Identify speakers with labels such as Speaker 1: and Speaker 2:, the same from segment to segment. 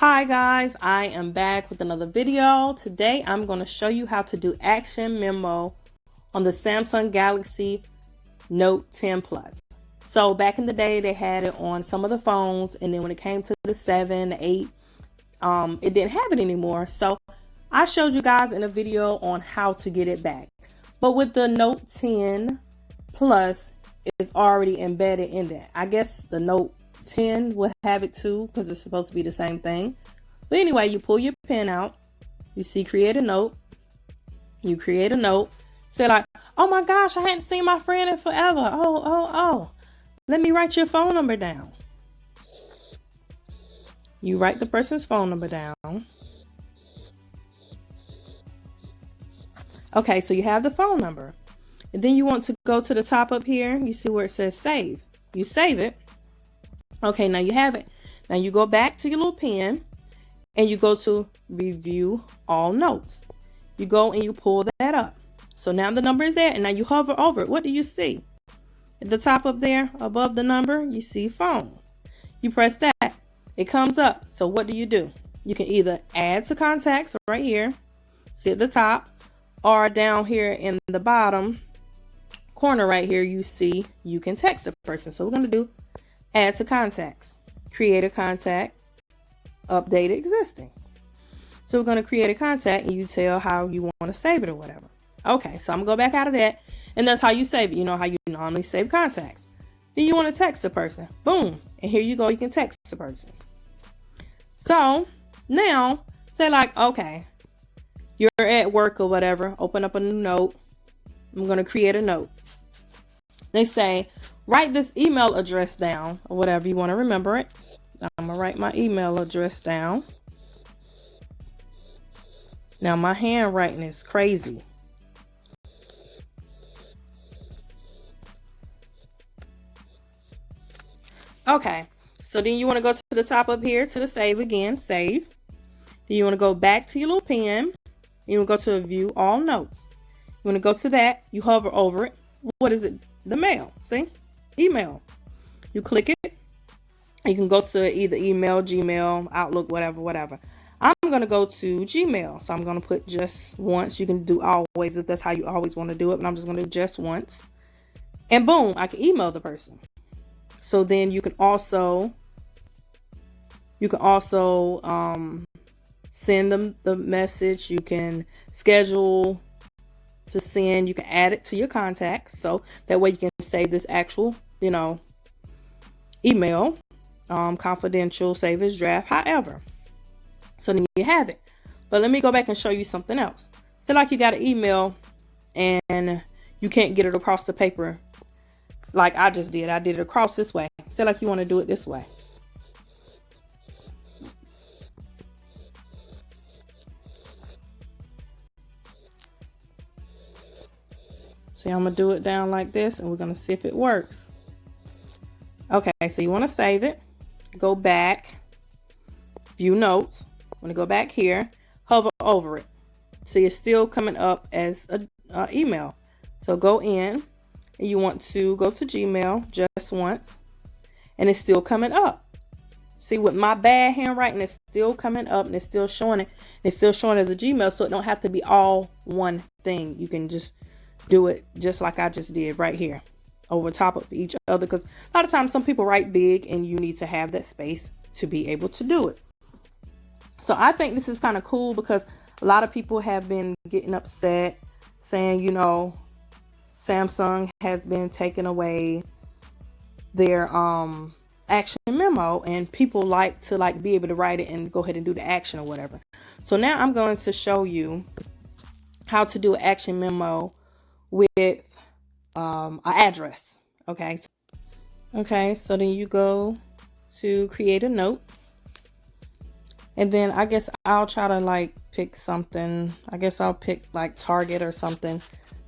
Speaker 1: Hi guys, I am back with another video. Today I'm going to show you how to do action memo on the Samsung Galaxy Note 10 Plus. So back in the day they had it on some of the phones, and then when it came to the 7, 8, it didn't have it anymore. So I showed you guys in a video on how to get it back. But with the Note 10 Plus, it's already embedded in that. I guess the Note 10 will have it too, because it's supposed to be the same thing. But anyway, you pull your pen out, you see create a note, you create a note, say like, oh my gosh, I hadn't seen my friend in forever, oh, let me write your phone number down. You write the person's phone number down. Okay, so you have the phone number, and then you want to go to the top up here, you see where it says save. You save it. Okay, now you have it. Now you go back to your little pen and you go to review all notes. You go and you pull that up. So now the number is there, and now you hover over it. What do you see? At the top up there above the number, you see phone. You press that. It comes up. So what do? You can either add to contacts right here, see at the top, or down here in the bottom corner right here, you see you can text a person. So we're going to do add to contacts, create a contact, update existing. So we're going to create a contact, and you tell how you want to save it or whatever. Okay, so I'm going to go back out of that, and that's how you save it. You know how you normally save contacts. Then you want to text a person. Boom. And here you go. You can text the person. So now say like, okay, you're at work or whatever. Open up a new note. I'm going to create a note. They say, write this email address down or whatever you want to remember it. I'm going to write my email address down. Now my handwriting is crazy. Okay, so then you want to go to the top up here to the save again, save. Then you want to go back to your little pen. You want to go to view all notes. You want to go to that. You hover over it. What is it? The mail. See? Email. You click it. You can go to either email, Gmail, Outlook, whatever. I'm going to go to Gmail. So I'm going to put just once. You can do always if that's how you always want to do it. But I'm just going to do just once. And boom, I can email the person. So then you can also send them the message. You can schedule to send. You can add it to your contacts, so that way you can save this actual email, confidential, save as draft, however. So then you have it. But let me go back and show you something else. Say like you got an email and you can't get it across the paper like I just did. I did it across this way. Say like you want to do it this way. See, I'm going to do it down like this, and we're going to see if it works. Okay, so you want to save it. Go back. View notes. Want to go back here. Hover over it. See, it's still coming up as an email. So go in, and you want to go to Gmail just once, and it's still coming up. See, with my bad handwriting, it's still coming up, and it's still showing it. It's still showing as a Gmail, so it don't have to be all one thing. You can just do it just like I just did right here over top of each other, because a lot of times some people write big and you need to have that space to be able to do it. So I think this is kind of cool, because a lot of people have been getting upset saying, Samsung has been taking away their action memo, and people like to be able to write it and go ahead and do the action or whatever. So now I'm going to show you how to do an action memo with an address. Okay, so then you go to create a note, and then I guess I'll try to pick something. I guess I'll pick like Target or something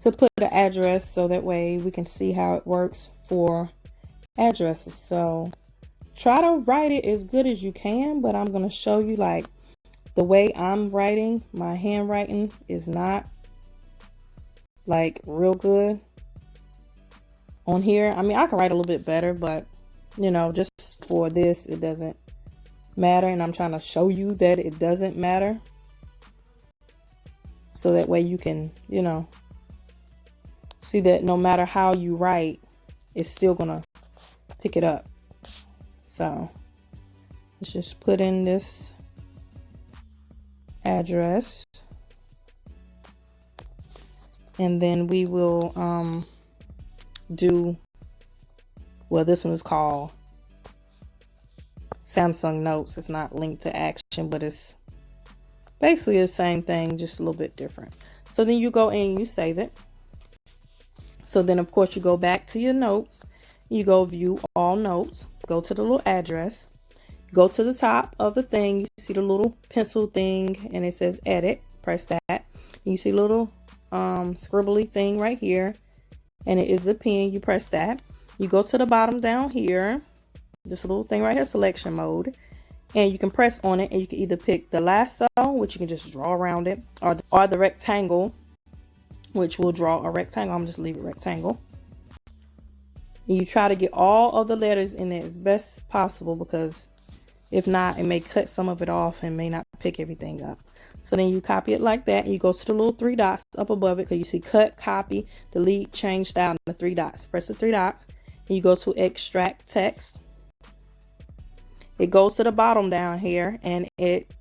Speaker 1: to put the address, so that way we can see how it works for addresses. So try to write it as good as you can, but I'm going to show you the way I'm writing. My handwriting is not real good on here. I mean, I can write a little bit better, but just for this, it doesn't matter, and I'm trying to show you that it doesn't matter. So that way you can, you know, see that no matter how you write, it's still gonna pick it up. So let's just put in this address, and then we will do, well, this one is called Samsung Notes. It's not linked to action, but it's basically the same thing, just a little bit different. So then you go in, you save it. So then of course you go back to your notes, you go view all notes, go to the little address, go to the top of the thing, you see the little pencil thing and it says edit, press that. You see a little scribbly thing right here, and it is the pen, you press that. You go to the bottom down here, this little thing right here, selection mode, and you can press on it and you can either pick the lasso, which you can just draw around it, or the rectangle, which will draw a rectangle. I'm just leave it rectangle. And you try to get all of the letters in it as best possible, because if not, it may cut some of it off and may not pick everything up. So then you copy it like that, and you go to the little three dots up above it, because you see cut, copy, delete, change style, and the three dots. Press the three dots and you go to extract text. It goes to the bottom down here and it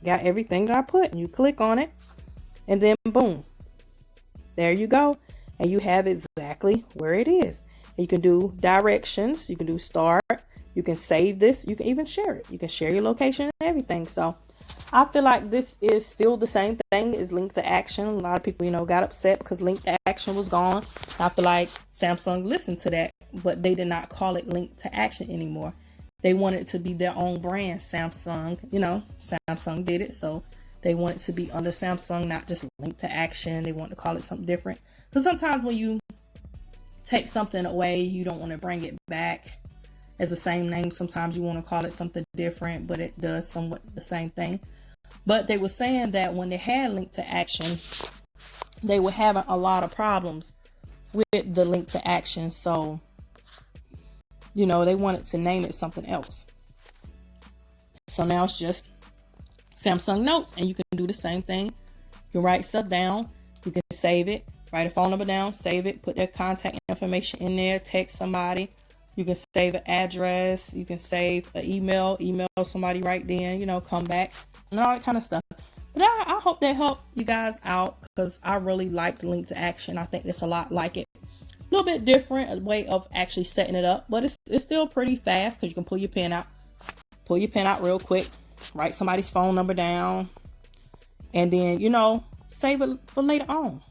Speaker 1: got everything that I put, and you click on it and then boom, there you go, and you have exactly where it is. And you can do directions, you can do start, you can save this, you can even share it, you can share your location and everything. So I feel like this is still the same thing as link to action. A lot of people, you know, got upset because link to action was gone. I feel like Samsung listened to that, but they did not call it link to action anymore. They wanted it to be their own brand. Samsung, you know, Samsung did it, so they want it to be under Samsung, not just link to action. They want to call it something different, because sometimes when you take something away, you don't want to bring it back as the same name. Sometimes you want to call it something different, but it does somewhat the same thing. But they were saying that when they had link to action, they were having a lot of problems with the link to action. So, you know, they wanted to name it something else. So now it's just Samsung Notes, and you can do the same thing. You can write stuff down, you can save it, write a phone number down, save it, put their contact information in there, text somebody. You can save an address, you can save an email somebody right then, you know, come back, and all that kind of stuff. But I hope that helped you guys out, because I really like the link to action. I think it's a lot like it. A little bit different, a way of actually setting it up, but it's still pretty fast, because you can pull your pen out real quick, write somebody's phone number down, and then, you know, save it for later on.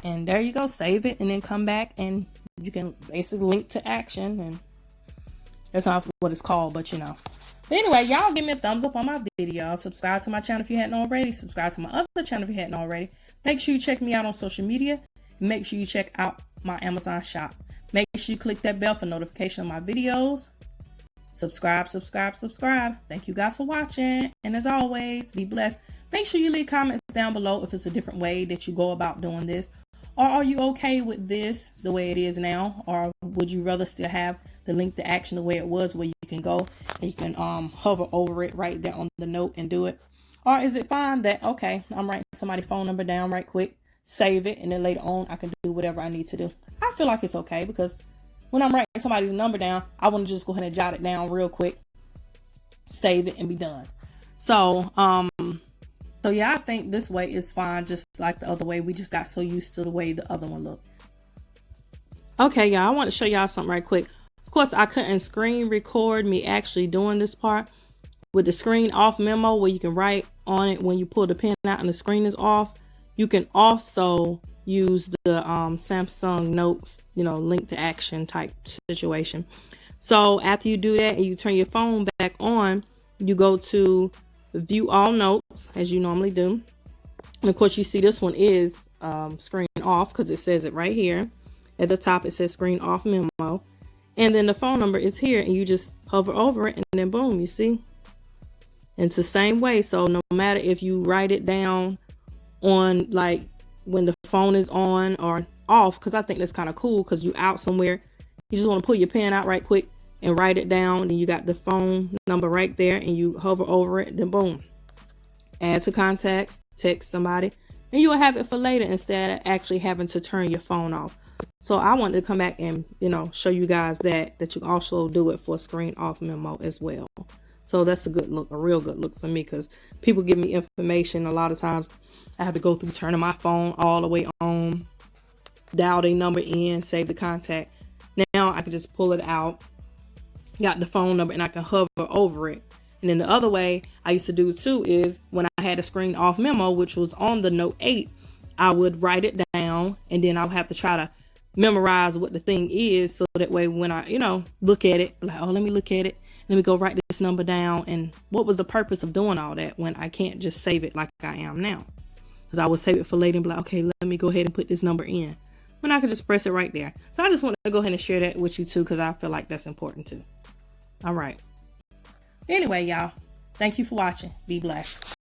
Speaker 1: And there you go, save it, and then come back and you can basically link to action. And that's not what it's called, but you know. But anyway, y'all give me a thumbs up on my video. Subscribe to my channel if you hadn't already. Subscribe to my other channel if you hadn't already. Make sure you check me out on social media. Make sure you check out my Amazon shop. Make sure you click that bell for notification of my videos. Subscribe. Thank you guys for watching. And as always, be blessed. Make sure you leave comments down below if it's a different way that you go about doing this. Or are you okay with this the way it is now? Or would you rather still have the link to action the way it was, where you can go and you can hover over it right there on the note and do it? Or is it fine that, okay, I'm writing somebody's phone number down right quick, save it, and then later on I can do whatever I need to do? I feel like it's okay, because when I'm writing somebody's number down, I want to just go ahead and jot it down real quick, save it, and be done. So yeah, I think this way is fine, just like the other way. We just got so used to the way the other one looked. Okay, y'all, I want to show y'all something right quick. Of course, I couldn't screen record me actually doing this part with the screen off memo, where you can write on it when you pull the pen out and the screen is off. You can also use the Samsung Notes, you know, link to action type situation. So after you do that and you turn your phone back on, you go to view all notes as you normally do. And of course, you see this one is screen off, because it says it right here at the top. It says screen off memo, and then the phone number is here, and you just hover over it, and then boom, you see. And it's the same way. So no matter if you write it down on, like, when the phone is on or off, because I think that's kind of cool, because you out somewhere, you just want to pull your pen out right quick, and write it down. Then you got the phone number right there, and you hover over it. Then boom, add to contacts, text somebody, and you will have it for later instead of actually having to turn your phone off. So I wanted to come back and, show you guys that you also do it for screen off memo as well. So that's a good look, a real good look for me, because people give me information. A lot of times I have to go through turning my phone all the way on, dial their number in, save the contact. Now I can just pull it out, got the phone number, and I can hover over it. And then the other way I used to do too is when I had a screen off memo, which was on the Note 8, I would write it down, and then I would have to try to memorize what the thing is, so that way when I, look at it, like, oh, let me look at it. Let me go write this number down. And what was the purpose of doing all that when I can't just save it like I am now? Because I would save it for later and be like, okay, let me go ahead and put this number in, when I could just press it right there. So I just wanted to go ahead and share that with you too, because I feel like that's important too. All right. Anyway, y'all, thank you for watching. Be blessed.